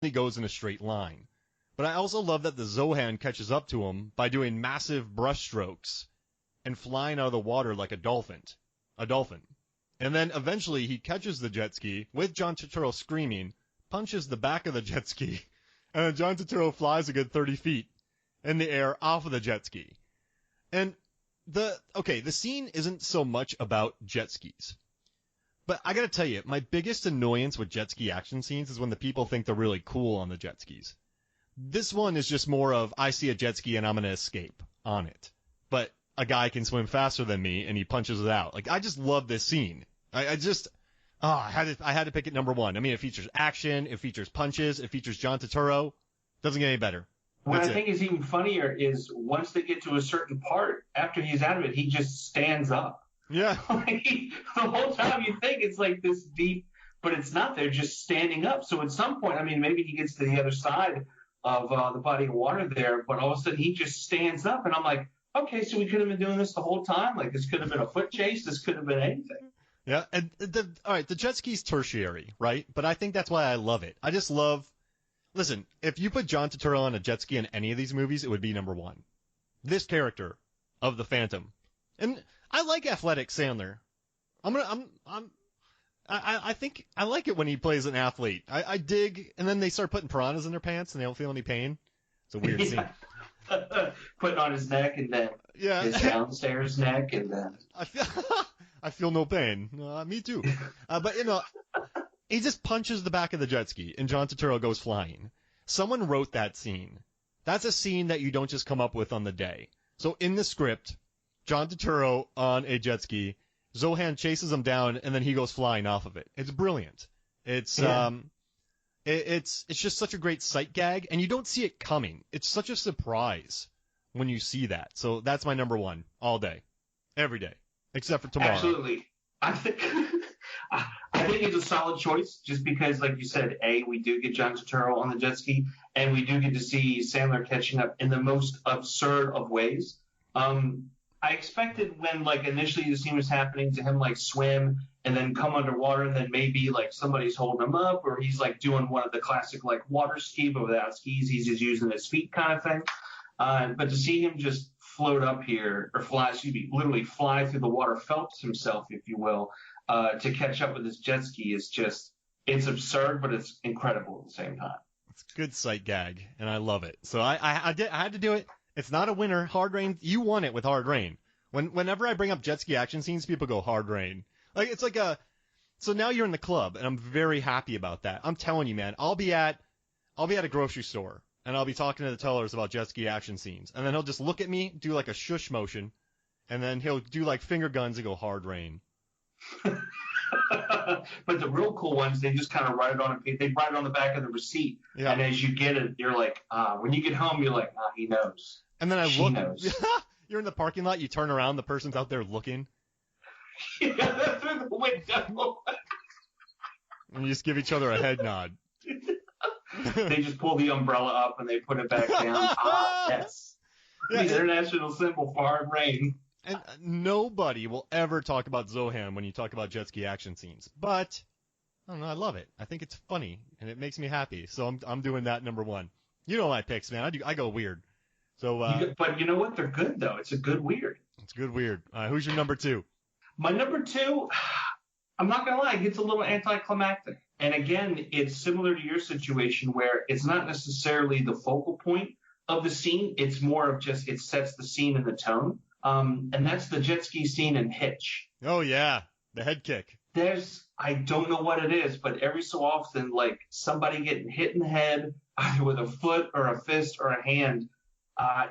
he goes in a straight line. But I also love that the Zohan catches up to him by doing massive brushstrokes and flying out of the water like a dolphin. And then eventually he catches the jet ski with John Turturro screaming, punches the back of the jet ski, and then John Turturro flies a good 30 feet in the air off of the jet ski. And the scene isn't so much about jet skis. But I gotta tell you, my biggest annoyance with jet ski action scenes is when the people think they're really cool on the jet skis. This one is just more of, I see a jet ski and I'm gonna escape on it. But a guy can swim faster than me and he punches it out. Like, I just love this scene. I had to pick it number one. I mean, it features action, it features punches, it features John Turturro. Doesn't get any better. What I think is even funnier is once they get to a certain part, after he's out of it, he just stands up. Yeah. The whole time you think it's like this deep, but it's not. They're just standing up. So at some point, I mean, maybe he gets to the other side of the body of water there, but all of a sudden he just stands up. And I'm like, okay, so we could have been doing this the whole time? Like, this could have been a foot chase. This could have been anything. Yeah, and all right, the jet ski's tertiary, right? But I think that's why I love it. I just love... Listen, if you put John Turturro on a jet ski in any of these movies, it would be number one. This character of the Phantom. And I like athletic Sandler. I think I like it when he plays an athlete. I dig, and then they start putting piranhas in their pants and they don't feel any pain. It's a weird scene. Putting on his neck and then his downstairs neck and then... I feel no pain. Me too. But, he just punches the back of the jet ski, and John Turturro goes flying. Someone wrote that scene. That's a scene that you don't just come up with on the day. So in the script, John Turturro on a jet ski, Zohan chases him down, and then he goes flying off of it. It's brilliant. It's just such a great sight gag, and you don't see it coming. It's such a surprise when you see that. So that's my number one all day, every day. Except for tomorrow. Absolutely. I think it's a solid choice just because, like you said, we do get John Turturro on the jet ski, and we do get to see Sandler catching up in the most absurd of ways. I expected when, like, initially the scene was happening to him, like, swim and then come underwater, and then maybe, like, somebody's holding him up, or he's, like, doing one of the classic, like, water ski, but without skis. He's just using his feet kind of thing. But to see him just float up here, or literally fly through the water, Phelps himself, if you will, to catch up with his jet ski is just, it's absurd, but it's incredible at the same time. It's a good sight gag, and I love it. So I had to do it. It's not a winner. Hard Rain, you won it with Hard Rain. Whenever I bring up jet ski action scenes, people go Hard Rain. Like, it's like so now you're in the club, and I'm very happy about that. I'm telling you, man, I'll be at a grocery store, and I'll be talking to the tellers about jet ski action scenes. And then he'll just look at me, do like a shush motion, and then he'll do like finger guns and go Hard Rain. But the real cool ones, they just kind of write it on the back of the receipt. Yeah. And as you get it, you're like, when you get home, you're like, he knows. And then she knows. You're in the parking lot, you turn around, the person's out there looking. Yeah, through the window. And you just give each other a head nod. They just pull the umbrella up and they put it back down. Yes. Yeah, the international symbol for Hard Rain. And nobody will ever talk about Zohan when you talk about jet ski action scenes. But, I don't know, I love it. I think it's funny, and it makes me happy. So I'm doing that number one. You know my picks, man. I go weird. So, but you know what? They're good, though. It's a good weird. It's good weird. Who's your number two? My number two, I'm not going to lie, it's a little anticlimactic. And again, it's similar to your situation where it's not necessarily the focal point of the scene. It's more of just it sets the scene and the tone. And that's the jet ski scene in Hitch. Oh, yeah. The head kick. I don't know what it is, but every so often, like somebody getting hit in the head, either with a foot or a fist or a hand,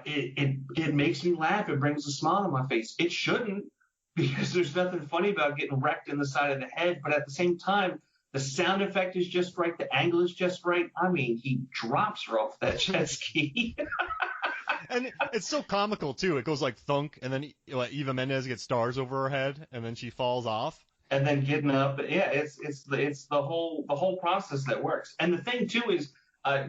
it makes me laugh. It brings a smile on my face. It shouldn't, because there's nothing funny about getting wrecked in the side of the head. But at the same time, the sound effect is just right. The angle is just right. I mean, he drops her off that jet ski. And it's so comical, too. It goes like thunk, and then Eva Mendes gets stars over her head, and then she falls off. And then getting up. Yeah, it's the whole process that works. And the thing, too, is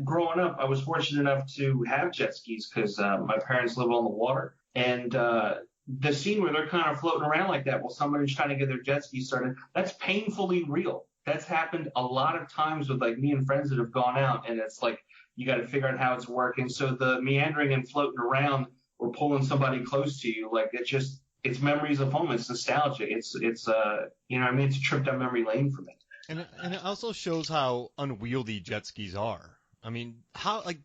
growing up, I was fortunate enough to have jet skis because my parents live on the water. And the scene where they're kind of floating around like that while somebody's trying to get their jet ski started, that's painfully real. That's happened a lot of times with like me and friends that have gone out, and it's like you got to figure out how it's working. So the meandering and floating around or pulling somebody close to you, like it's memories of home. It's nostalgia. It's you know what I mean? It's a trip down memory lane for me. And it also shows how unwieldy jet skis are. I mean,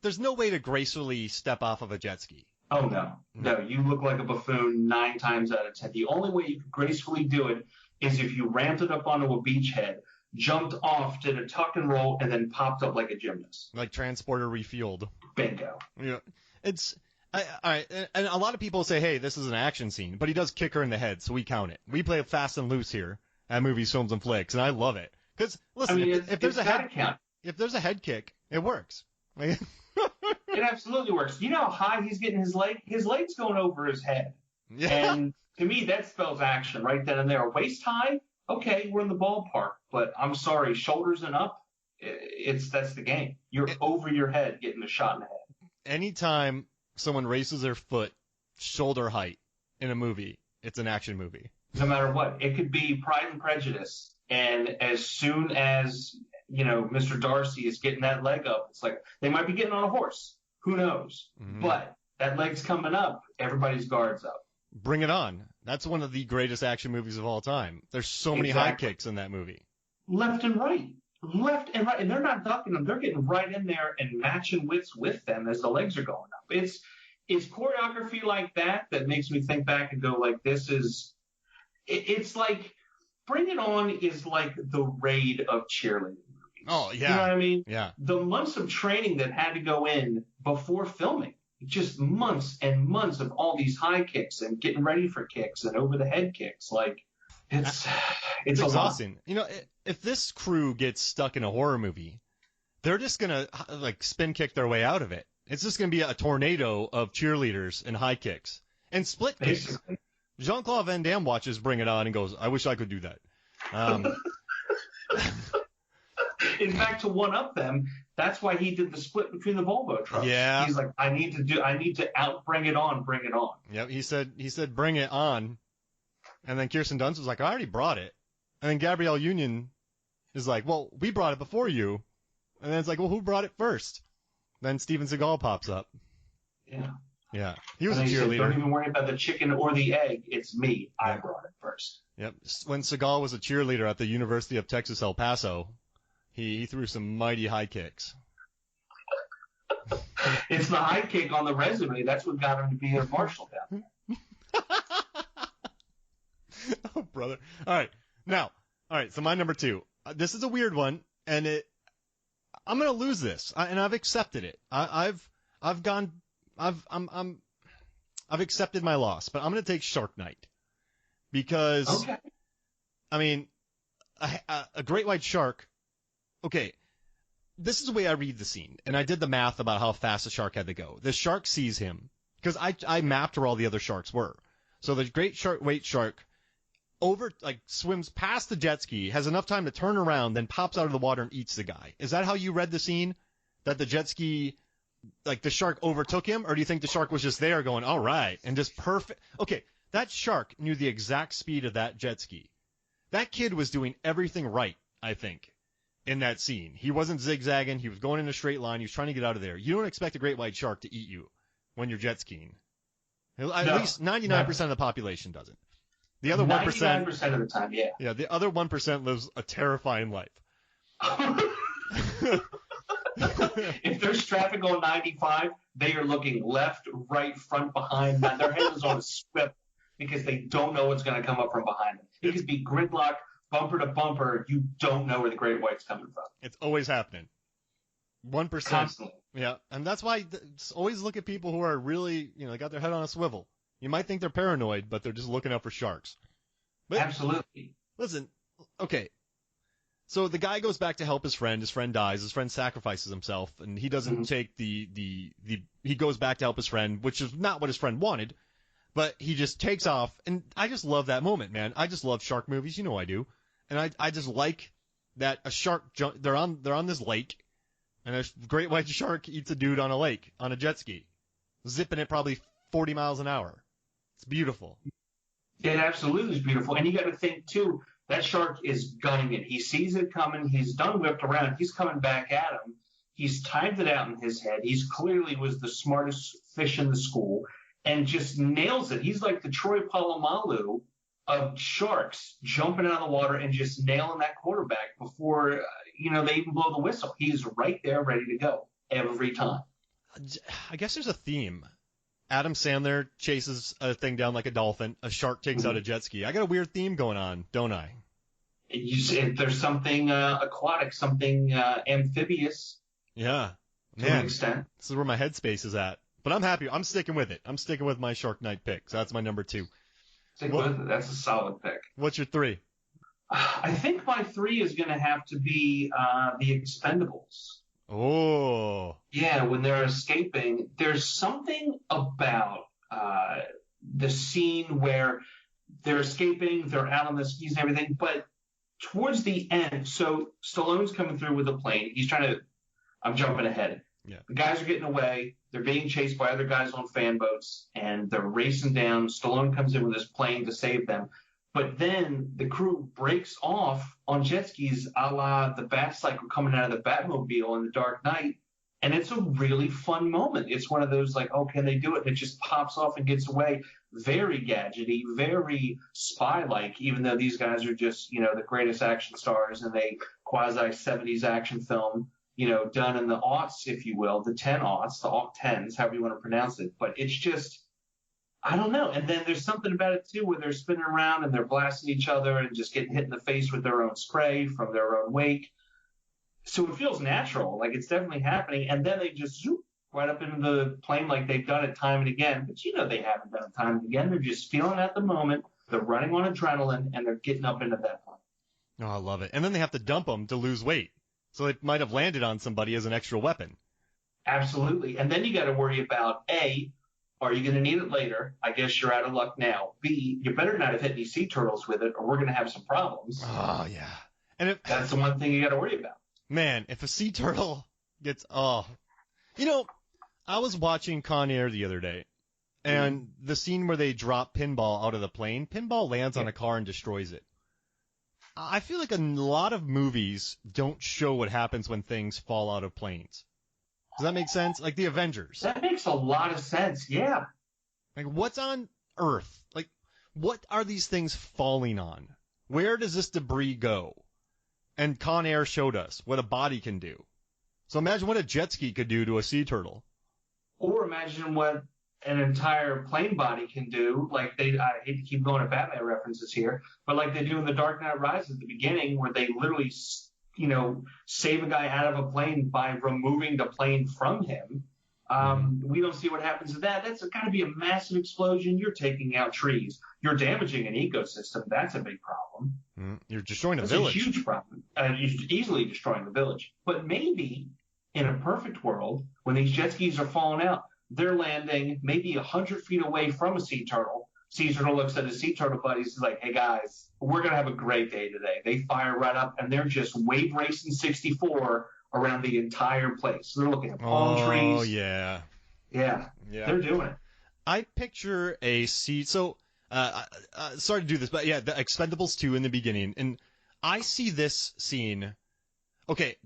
there's no way to gracefully step off of a jet ski. Oh no, you look like a buffoon 9 times out of 10. The only way you could gracefully do it is if you ramped it up onto a beachhead, jumped off, did a tuck and roll, and then popped up like a gymnast. Like Transporter Refueled. Bingo. Yeah, all right, and a lot of people say, hey, this is an action scene, but he does kick her in the head, so we count it. We play fast and loose here at Movies, Films, and Flicks, and I love it. Because, listen, if there's a head kick, it works. It absolutely works. You know how high he's getting his leg? His leg's going over his head. Yeah. And to me, that spells action right then and there. Waist high, okay, we're in the ballpark. But I'm sorry, shoulders and up, that's the game. You're over your head getting a shot in the head. Anytime someone raises their foot shoulder height in a movie, it's an action movie. No matter what. It could be Pride and Prejudice. And as soon as, Mr. Darcy is getting that leg up, it's like they might be getting on a horse. Who knows? Mm-hmm. But that leg's coming up. Everybody's guard's up. Bring It On. That's one of the greatest action movies of all time. There's so many high kicks in that movie. Left and right. And they're not ducking them. They're getting right in there and matching wits with them as the legs are going up. It's choreography like that makes me think back and go like, it's like Bring It On is like the Raid of cheerleading. Oh, yeah. You know what I mean? Yeah. The months of training that had to go in before filming, just months and months of all these high kicks and getting ready for kicks and over the head kicks. Like, it's exhausting. If this crew gets stuck in a horror movie, they're just going to spin kick their way out of it. It's just going to be a tornado of cheerleaders and high kicks and split kicks. Basically. Jean-Claude Van Damme watches Bring It On and goes, I wish I could do that. In fact, to one-up them, that's why he did the split between the Volvo trucks. Yeah. He's like, I need to Bring It On. Yep. He said, bring it on. And then Kirsten Dunst was like, I already brought it. And then Gabrielle Union is like, well, we brought it before you. And then it's like, well, who brought it first? Then Steven Seagal pops up. Yeah. Yeah. He was a cheerleader. Said, don't even worry about the chicken or the egg. It's me. I brought it first. Yep. When Seagal was a cheerleader at the University of Texas, El Paso, he threw some mighty high kicks. It's the high kick on the resume. That's what got him to be a marshal down there. Oh, brother. All right. So my number 2. This is a weird one, and I'm gonna lose this, and I've accepted it. I've accepted my loss, but I'm gonna take Shark Night because, okay. I mean, a great white shark. Okay, this is the way I read the scene, and I did the math about how fast the shark had to go. The shark sees him because I mapped where all the other sharks were. So the great white shark swims past the jet ski, has enough time to turn around, then pops out of the water and eats the guy. Is that how you read the scene? That the jet ski, the shark overtook him? Or do you think the shark was just there going, all right, and just perfect? Okay, that shark knew the exact speed of that jet ski. That kid was doing everything right, I think, in that scene. He wasn't zigzagging. He was going in a straight line. He was trying to get out of there. You don't expect a great white shark to eat you when you're jet skiing. At least 99% of the population doesn't. The other 1%. 99% of the time, yeah. Yeah, the other 1% lives a terrifying life. If there's traffic on 95, they are looking left, right, front, behind. Their head is on a swivel because they don't know what's going to come up from behind them. It could be gridlock, bumper to bumper. You don't know where the great white's coming from. It's always happening. 1%. Constantly. Yeah, and that's why always look at people who are really, got their head on a swivel. You might think they're paranoid, but they're just looking out for sharks. But, absolutely. Listen, okay. So the guy goes back to help his friend. His friend dies. His friend sacrifices himself, and he doesn't take he goes back to help his friend, which is not what his friend wanted, but he just takes off. And I just love that moment, man. I just love shark movies. You know I do. And I just like that a shark they're on this lake, and a great white shark eats a dude on a lake on a jet ski, zipping it probably 40 miles an hour. It's beautiful. It absolutely is beautiful. And you got to think, too, That shark is gunning it. He sees it coming. He's done whipped around. He's coming back at him. He's timed it out in his head. He's clearly was the smartest fish in the school and just nails it. He's like the Troy Polamalu of sharks, jumping out of the water and just nailing that quarterback before, they even blow the whistle. He's right there ready to go every time. I guess there's a theme. Adam Sandler chases a thing down like a dolphin. A shark takes out a jet ski. I got a weird theme going on, don't I? There's something aquatic, something amphibious. Yeah. To an extent. This is where my headspace is at. But I'm happy. I'm sticking with it. I'm sticking with my Shark Night pick. So that's my number 2. Stick with it. That's a solid pick. What's your 3? I think my 3 is going to have to be The Expendables. Oh. Yeah, when they're escaping, there's something about the scene where they're escaping, they're out on the skis and everything, but towards the end, so Stallone's coming through with a plane. He's trying to, I'm jumping ahead. Yeah. The guys are getting away. They're being chased by other guys on fan boats, and they're racing down. Stallone comes in with his plane to save them. But then the crew breaks off on jet skis a la the Bat Cycle coming out of the Batmobile in The Dark Knight. And it's a really fun moment. It's one of those like, oh, can they do it? And it just pops off and gets away. Very gadgety, very spy-like, even though these guys are just, the greatest action stars in a quasi-70s action film, done in the aughts, if you will, the 10 aughts, the aught 10s, however you want to pronounce it. But it's just, I don't know. And then there's something about it, too, where they're spinning around and they're blasting each other and just getting hit in the face with their own spray from their own wake. So it feels natural, like it's definitely happening. And then they just zoop right up into the plane like they've done it time and again. But they haven't done it time and again. They're just feeling at the moment. They're running on adrenaline, and they're getting up into that plane. Oh, I love it. And then they have to dump them to lose weight. So it might have landed on somebody as an extra weapon. Absolutely. And then you got to worry about, A, are you going to need it later? I guess you're out of luck now. B, you better not have hit any sea turtles with it, or we're going to have some problems. Oh, yeah. And that's the one thing you got to worry about. Man, if a sea turtle gets, I was watching Con Air the other day, and the scene where they drop Pinball out of the plane, Pinball lands on a car and destroys it. I feel like a lot of movies don't show what happens when things fall out of planes. Does that make sense? Like the Avengers. That makes a lot of sense, yeah. Like, what's on Earth? Like, what are these things falling on? Where does this debris go? And Con Air showed us what a body can do. So imagine what a jet ski could do to a sea turtle. Or imagine what an entire plane body can do. Like I hate to keep going to Batman references here, but like they do in The Dark Knight Rises at the beginning, where they literally, save a guy out of a plane by removing the plane from him. We don't see what happens to that. That's got to be a massive explosion. You're taking out trees. You're damaging an ecosystem. That's a big problem. You're destroying That's village. A huge problem. You're easily destroying the village. But maybe in a perfect world, when these jet skis are falling out, they're landing maybe 100 feet away from a sea turtle. Sea turtle looks at his sea turtle buddies and is like, hey, guys, we're going to have a great day today. They fire right up, and they're just wave racing 64 around the entire place. So they're looking at palm trees. Oh, yeah. Yeah, they're doing it. I picture a sea. So, sorry to do this, but yeah, the Expendables 2 in the beginning. And I see this scene. Okay,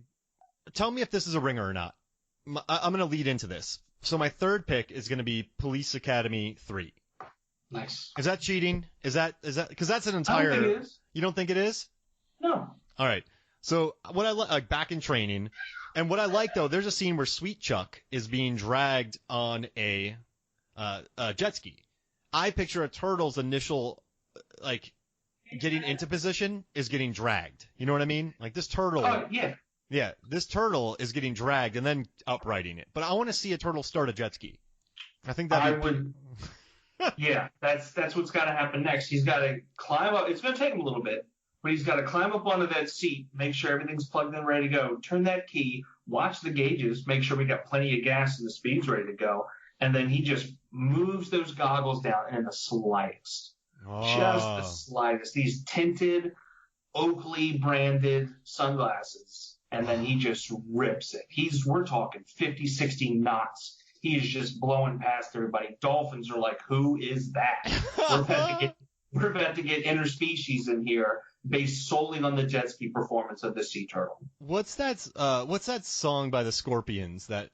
tell me if this is a ringer or not. I'm going to lead into this. So my third pick is going to be Police Academy 3. Nice. Is that cheating? Is that because that's an entire. I don't think it is. You don't think it is? No. All right. So what I like back in training, and what I like though, there's a scene where Sweet Chuck is being dragged on a jet ski. I picture a turtle's initial getting into position is getting dragged. You know what I mean? Like this turtle. Oh yeah. Yeah, this turtle is getting dragged and then uprighting it. But I want to see a turtle start a jet ski. I think that would. Yeah, that's what's got to happen next. He's got to climb up. It's going to take him a little bit, but he's got to climb up onto that seat, make sure everything's plugged in, ready to go. Turn that key, watch the gauges, make sure we got plenty of gas and the speed's ready to go. And then he just moves those goggles down in the slightest. Just the slightest. These tinted, Oakley branded sunglasses. And then he just rips it. We're talking 50, 60 knots. He's just blowing past everybody. Dolphins are like, who is that? we're about to get interspecies in here based solely on the jet ski performance of the sea turtle. What's that song by the Scorpions that